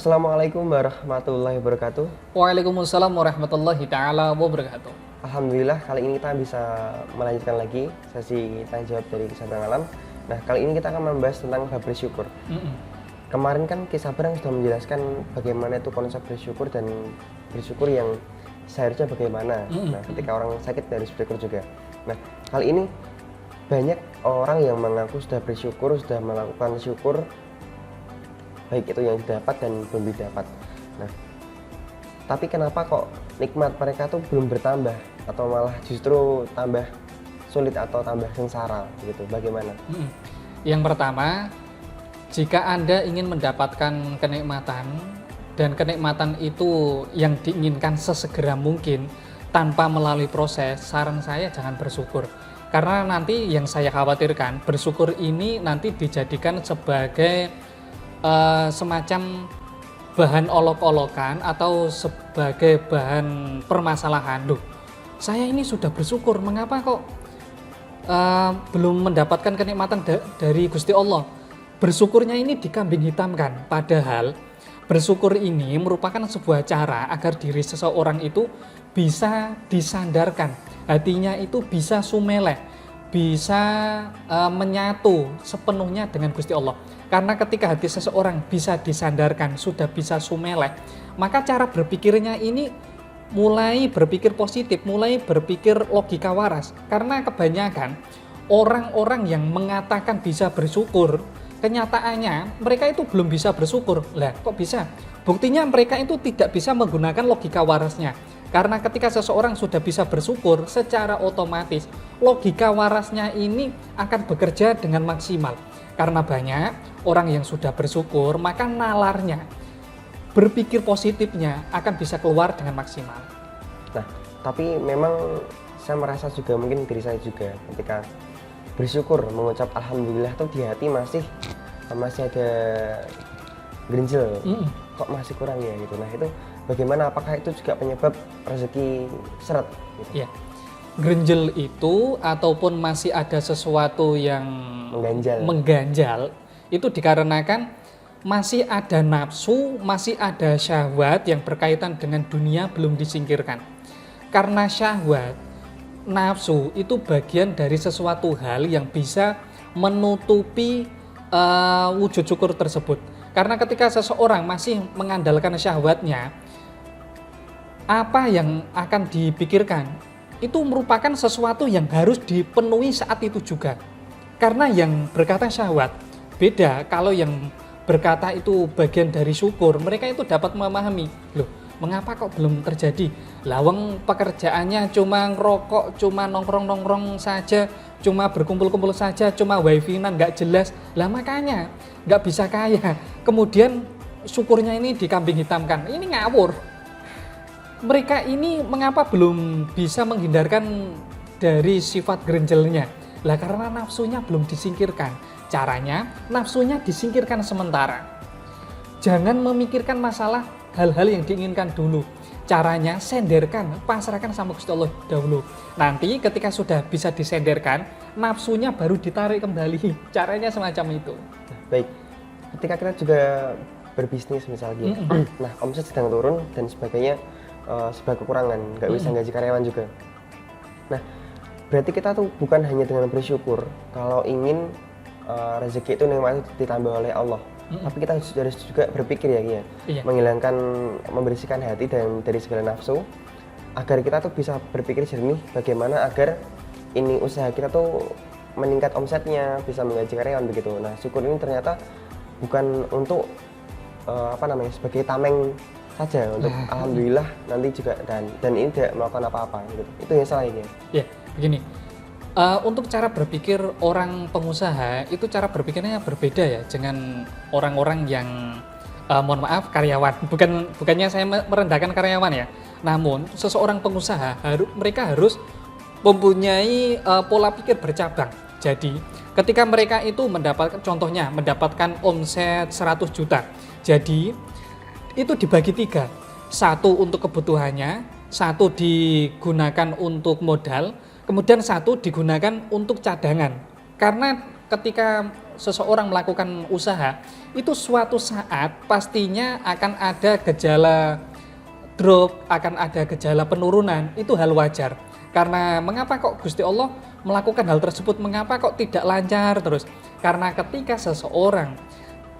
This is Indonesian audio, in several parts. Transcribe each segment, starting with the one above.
Assalamualaikum warahmatullahi wabarakatuh. Waalaikumsalam warahmatullahi ta'ala wabarakatuh. Alhamdulillah kali ini kita bisa melanjutkan lagi sesi tanya jawab dari Kisah Barang Alam. Nah, kali ini kita akan membahas tentang bab bersyukur. Kemarin kan Kisah Barang sudah menjelaskan bagaimana itu konsep bersyukur dan bersyukur yang seharusnya bagaimana. Nah, ketika orang sakit harus bersyukur juga. Nah, kali ini banyak orang yang mengaku sudah bersyukur, sudah melakukan syukur, baik itu yang didapat dan belum didapat. Nah, tapi kenapa kok nikmat mereka tuh belum bertambah atau malah justru tambah sulit atau tambah sengsara gitu? Bagaimana? Yang pertama, jika Anda ingin mendapatkan kenikmatan dan kenikmatan itu yang diinginkan sesegera mungkin tanpa melalui proses, saran saya jangan bersyukur. Karena nanti yang saya khawatirkan, bersyukur ini nanti dijadikan sebagai semacam bahan olok-olokan atau sebagai bahan permasalahan. Duh, saya ini sudah bersyukur, mengapa kok belum mendapatkan kenikmatan dari Gusti Allah? Bersyukurnya ini dikambing hitamkan, padahal bersyukur ini merupakan sebuah cara agar diri seseorang itu bisa disandarkan, hatinya itu bisa sumeleh, bisa menyatu sepenuhnya dengan Gusti Allah. Karena ketika hati seseorang bisa disandarkan, sudah bisa sumeleh, maka cara berpikirnya ini mulai berpikir positif, mulai berpikir logika waras. Karena kebanyakan orang-orang yang mengatakan bisa bersyukur, kenyataannya mereka itu belum bisa bersyukur. Lah, kok bisa? Buktinya mereka itu tidak bisa menggunakan logika warasnya. Karena ketika seseorang sudah bisa bersyukur, secara otomatis logika warasnya ini akan bekerja dengan maksimal. Karena banyak orang yang sudah bersyukur, maka nalarnya, berpikir positifnya akan bisa keluar dengan maksimal. Nah, tapi memang saya merasa juga, mungkin diri saya juga, ketika bersyukur mengucap alhamdulillah tuh di hati masih ada gerinjel, kok masih kurang ya gitu. Nah, itu bagaimana, apakah itu juga penyebab rezeki seret gitu? Ya, gerinjel itu ataupun masih ada sesuatu yang mengganjal itu dikarenakan masih ada nafsu, masih ada syahwat yang berkaitan dengan dunia belum disingkirkan. Karena syahwat, nafsu itu bagian dari sesuatu hal yang bisa menutupi wujud syukur tersebut. Karena ketika seseorang masih mengandalkan syahwatnya, apa yang akan dipikirkan itu merupakan sesuatu yang harus dipenuhi saat itu juga. Karena yang berkata syahwat beda, kalau yang berkata itu bagian dari syukur, mereka itu dapat memahami, loh mengapa kok belum terjadi? Lawang pekerjaannya cuma ngerokok, cuma nongkrong-nongkrong saja, cuma berkumpul-kumpul saja, cuma wifi-nan nggak jelas, lah makanya nggak bisa kaya. Kemudian syukurnya ini dikambing hitamkan, ini ngawur. Mereka ini mengapa belum bisa menghindarkan dari sifat gerinjelnya? Lah karena nafsunya belum disingkirkan. Caranya, nafsunya disingkirkan sementara. Jangan memikirkan masalah hal-hal yang diinginkan dulu. Caranya, senderkan, pasrahkan sama Gusti Allah dahulu. Nanti ketika sudah bisa disenderkan, nafsunya baru ditarik kembali. Caranya semacam itu. Baik, ketika kita juga berbisnis misalnya, nah omset sedang turun dan sebagainya, sebagai kekurangan, nggak bisa gaji karyawan juga. Nah, berarti kita tuh bukan hanya dengan bersyukur kalau ingin rezeki itu nikmat ditambah oleh Allah, tapi kita harus juga berpikir ya, menghilangkan, membersihkan hati dan dari segala nafsu, agar kita tuh bisa berpikir jernih bagaimana agar ini usaha kita tuh meningkat omsetnya, bisa menggaji karyawan begitu. Nah, syukur ini ternyata bukan untuk sebagai tameng saja, untuk alhamdulillah nanti juga, dan ini tidak melakukan apa-apa gitu. Itu yang salah ini. Ya, begini. Untuk cara berpikir orang pengusaha itu cara berpikirnya berbeda ya dengan orang-orang yang mohon maaf karyawan. Bukannya saya merendahkan karyawan ya. Namun seseorang pengusaha mereka harus mempunyai pola pikir bercabang. Jadi ketika mereka itu mendapatkan omset 100 juta. Jadi itu dibagi 3. 1 untuk kebutuhannya, 1 digunakan untuk modal, kemudian 1 digunakan untuk cadangan. Karena ketika seseorang melakukan usaha, itu suatu saat pastinya akan ada gejala drop, akan ada gejala penurunan, itu hal wajar. Karena mengapa kok Gusti Allah melakukan hal tersebut, mengapa kok tidak lancar terus? Karena ketika seseorang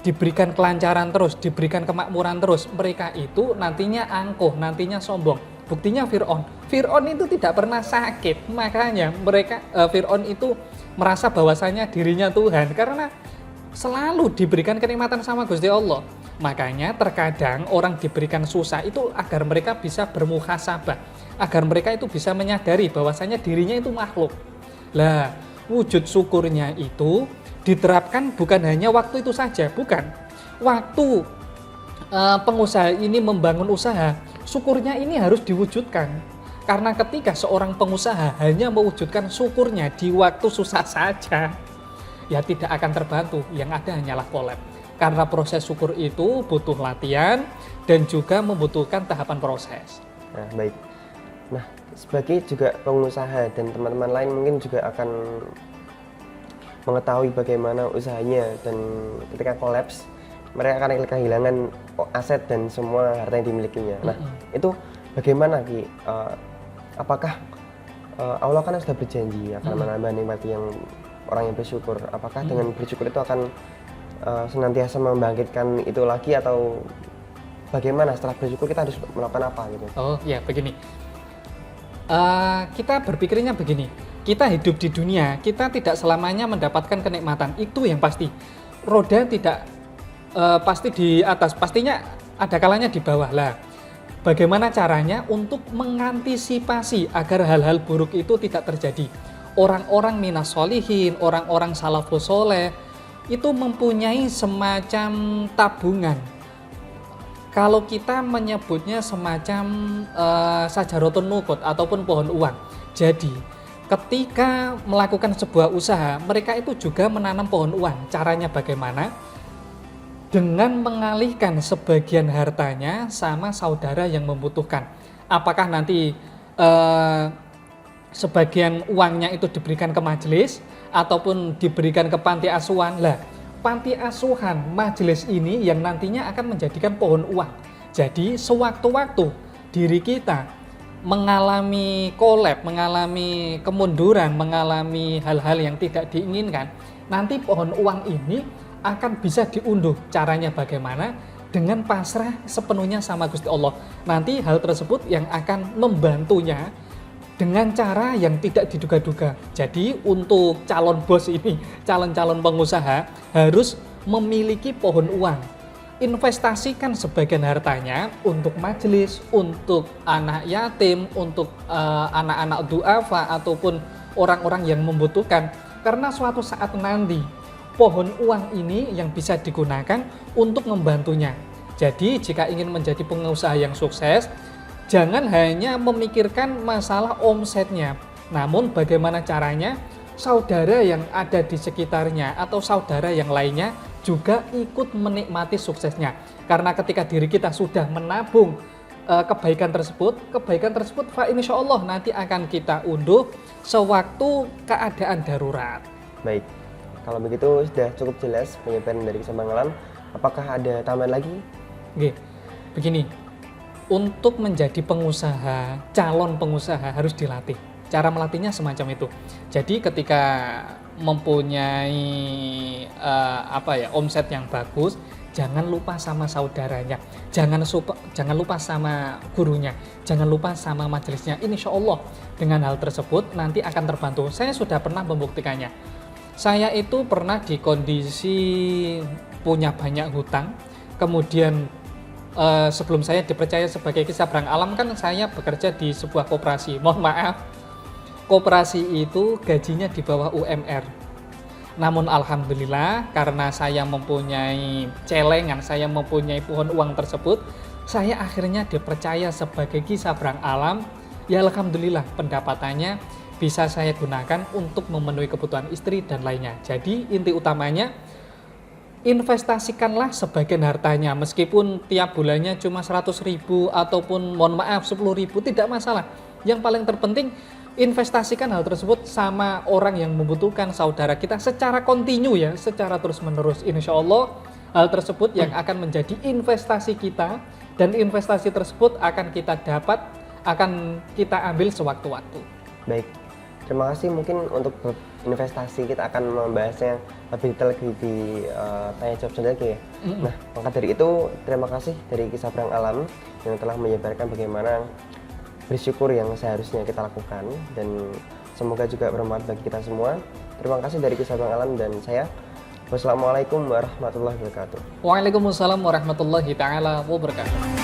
diberikan kelancaran terus, diberikan kemakmuran terus, mereka itu nantinya angkuh, nantinya sombong. Buktinya Fir'aun itu tidak pernah sakit, makanya Fir'aun itu merasa bahwasanya dirinya Tuhan karena selalu diberikan kenikmatan sama Gusti Allah. Makanya terkadang orang diberikan susah itu agar mereka bisa bermuhasabah, agar mereka itu bisa menyadari bahwasanya dirinya itu makhluk. Lah, wujud syukurnya itu diterapkan bukan hanya waktu itu saja, bukan. Waktu pengusaha ini membangun usaha, syukurnya ini harus diwujudkan. Karena ketika seorang pengusaha hanya mewujudkan syukurnya di waktu susah saja, ya tidak akan terbantu, yang ada hanyalah kolab. Karena proses syukur itu butuh latihan dan juga membutuhkan tahapan proses. Nah, baik. Nah, sebagai juga pengusaha dan teman-teman lain mungkin juga akan mengetahui bagaimana usahanya, dan ketika kolaps mereka akan kehilangan aset dan semua harta yang dimilikinya. Nah, itu bagaimana Ki? Apakah Allah kan sudah berjanji akan menambah nikmat yang orang yang bersyukur? Apakah dengan bersyukur itu akan senantiasa membangkitkan itu lagi, atau bagaimana setelah bersyukur kita harus melakukan apa gitu? Oh ya, begini. Kita berpikirnya begini. Kita hidup di dunia, kita tidak selamanya mendapatkan kenikmatan. Itu yang pasti. Roda tidak pasti di atas, pastinya ada kalanya di bawah lah. Bagaimana caranya untuk mengantisipasi agar hal-hal buruk itu tidak terjadi? Orang-orang minas solihin, orang-orang salafus soleh itu mempunyai semacam tabungan. Kalau kita menyebutnya semacam sajarotun nukut ataupun pohon uang. Jadi ketika melakukan sebuah usaha, mereka itu juga menanam pohon uang. Caranya bagaimana? Dengan mengalihkan sebagian hartanya sama saudara yang membutuhkan. Apakah nanti sebagian uangnya itu diberikan ke majelis ataupun diberikan ke panti asuhan? Lah, panti asuhan majelis ini yang nantinya akan menjadikan pohon uang. Jadi sewaktu-waktu diri kita mengalami kolab, mengalami kemunduran, mengalami hal-hal yang tidak diinginkan, nanti pohon uang ini akan bisa diunduh. Caranya bagaimana? Dengan pasrah sepenuhnya sama Gusti Allah. Nanti hal tersebut yang akan membantunya dengan cara yang tidak diduga-duga. Jadi untuk calon bos ini, calon-calon pengusaha harus memiliki pohon uang. Investasikan sebagian hartanya untuk majelis, untuk anak yatim, untuk anak-anak duafa ataupun orang-orang yang membutuhkan. Karena suatu saat nanti pohon uang ini yang bisa digunakan untuk membantunya. Jadi jika ingin menjadi pengusaha yang sukses, jangan hanya memikirkan masalah omsetnya, namun bagaimana caranya saudara yang ada di sekitarnya atau saudara yang lainnya juga ikut menikmati suksesnya. Karena ketika diri kita sudah menabung kebaikan tersebut fa insyaallah nanti akan kita unduh sewaktu keadaan darurat. Baik. Kalau begitu sudah cukup jelas penyampaian dari Kisah Alam. Apakah ada tambahan lagi? Oke, begini. Untuk menjadi pengusaha, calon pengusaha harus dilatih. Cara melatihnya semacam itu. Jadi ketika mempunyai omset yang bagus, jangan lupa sama saudaranya, jangan lupa sama gurunya, jangan lupa sama majelisnya. Insya Allah dengan hal tersebut nanti akan terbantu. Saya sudah pernah membuktikannya. Saya itu pernah di kondisi punya banyak hutang, kemudian sebelum saya dipercaya sebagai Kisah Alam kan saya bekerja di sebuah koperasi. Mohon maaf, koperasi itu gajinya di bawah UMR. Namun alhamdulillah karena saya mempunyai celengan, saya mempunyai pohon uang tersebut, saya akhirnya dipercaya sebagai Kisah Alam. Ya alhamdulillah pendapatannya bisa saya gunakan untuk memenuhi kebutuhan istri dan lainnya. Jadi inti utamanya, investasikanlah sebagian hartanya, meskipun tiap bulannya cuma 100.000 ataupun mohon maaf 10.000, tidak masalah. Yang paling terpenting investasikan hal tersebut sama orang yang membutuhkan, saudara kita secara kontinu ya, secara terus-menerus. Insya Allah hal tersebut yang akan menjadi investasi kita, dan investasi tersebut akan kita dapat, akan kita ambil sewaktu-waktu. Baik, terima kasih. Mungkin untuk investasi kita akan membahasnya lebih detail di tanya jawab selanjutnya ya. Nah, maka dari itu terima kasih dari Kisah Perang Alam yang telah menyebarkan bagaimana bersyukur yang seharusnya kita lakukan, dan semoga juga bermanfaat bagi kita semua. Terima kasih dari Kisah Perang Alam dan saya. Wassalamualaikum warahmatullahi wabarakatuh. Waalaikumsalam warahmatullahi taala wabarakatuh.